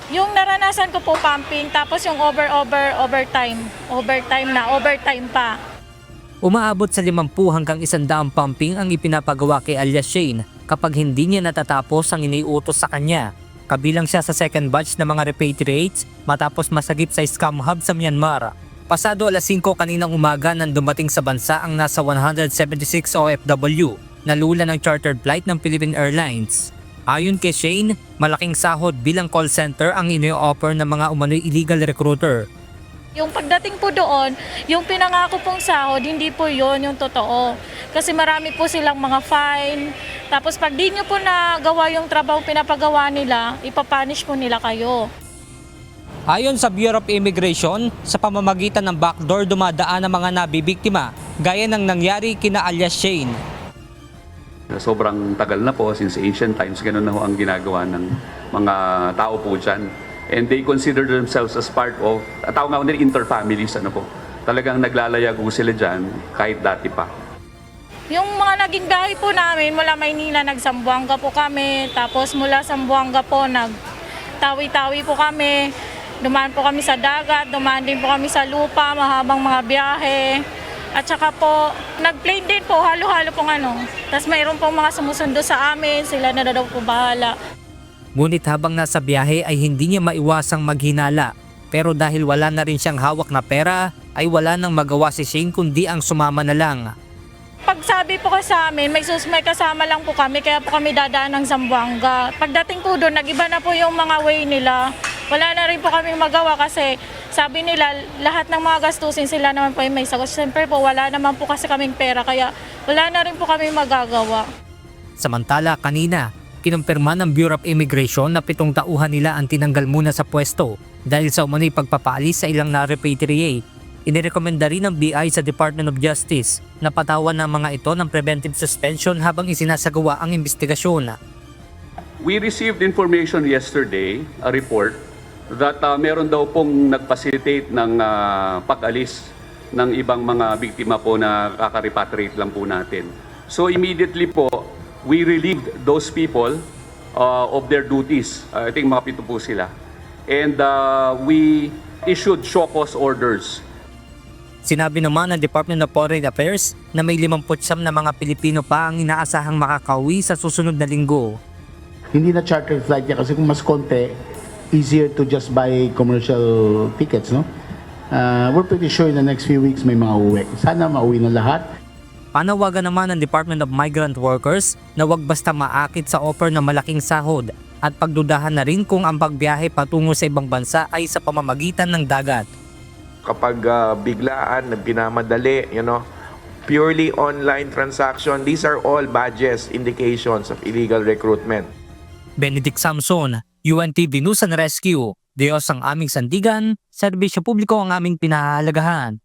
Yung naranasan ko po pumping, tapos yung overtime. Overtime pa. Umaabot sa 50 hanggang 100 pumping ang ipinapagawa kay alias Shane kapag hindi niya natatapos ang iniutos sa kanya. Kabilang siya sa second batch ng mga repatriates matapos masagip sa scam hub sa Myanmar. Pasado alas 5 kaninang umaga nang dumating sa bansa ang nasa 176 OFW na lula ng chartered flight ng Philippine Airlines. Ayon kay Shane, malaking sahod bilang call center ang ini-offer ng mga umano'y illegal recruiter. Yung pagdating po doon, yung pinangako pong sahod, hindi po yon yung totoo. Kasi marami po silang mga fine. Tapos pag di nyo po nagawa yung trabaho pinapagawa nila, ipapunish po nila kayo. Ayon sa Bureau of Immigration, sa pamamagitan ng backdoor dumadaan ang mga nabibiktima, gaya ng nangyari kina alias Shane. Sobrang tagal na po, since ancient times, ganun na ho ang ginagawa ng mga tao po dyan. And they consider themselves as part of, tao nga nila interfamilies, ano po. Talagang naglalayago sila dyan kahit dati pa. Yung mga naging biyahe po namin, mula Maynila, nag-Zamboanga po kami. Tapos mula Zamboanga po, nag-tawi-tawi po kami. Dumaan po kami sa dagat, dumaan din po kami sa lupa, mahabang mga biyahe. At saka po, nag-plane din po, halo-halo pong ano. Tapos mayroon pong mga sumusundo sa amin, sila na daw po bahala. Ngunit habang nasa biyahe ay hindi niya maiwasang maghinala. Pero dahil wala na rin siyang hawak na pera, ay wala nang magawa si Shane kundi ang sumama na lang. Pag sabi po ka sa amin, may kasama lang po kami, kaya po kami dadaan ng Zamboanga. Pagdating po doon, nag-iba na po yung mga way nila. Wala na rin po kami magawa kasi sabi nila lahat ng mga gastusin sila naman po ay may sagot. Siyempre po wala naman po kasi kaming pera kaya wala na rin po kami magagawa. Samantala kanina, kinumpirma ng Bureau of Immigration na 7 tauhan nila ang tinanggal muna sa pwesto dahil sa umano'y pagpapaalis sa ilang na-repatriate. Inirekomenda rin ng BI sa Department of Justice na patawan ng mga ito ng preventive suspension habang isinasagawa ang investigasyon. We received information yesterday, a report, that meron daw pong nag-facilitate ng pag-alis ng ibang mga biktima po na kaka-repatriate lang po natin. So immediately po, we relieved those people of their duties. I think mga 7 po sila. And we issued show cause orders. Sinabi naman ng Department of Foreign Affairs na may 59 na mga Pilipino pa ang inaasahang makakauwi sa susunod na linggo. Hindi na chartered flight yan kasi kung mas konti, easier to just buy commercial tickets, no? We're pretty sure in the next few weeks may mga uwi. Sana mauwi na lahat. Panawagan naman ng Department of Migrant Workers na wag basta maakit sa offer ng malaking sahod at pagdudahan na rin kung ang pagbiyahe patungo sa ibang bansa ay sa pamamagitan ng dagat. Kapag biglaan, pinamadali, purely online transaction, these are all badges, indications of illegal recruitment. Benedict Samson, UNTV News and Rescue. Diyos ang aming sandigan, serbisyo publiko ang aming pinahahalagahan.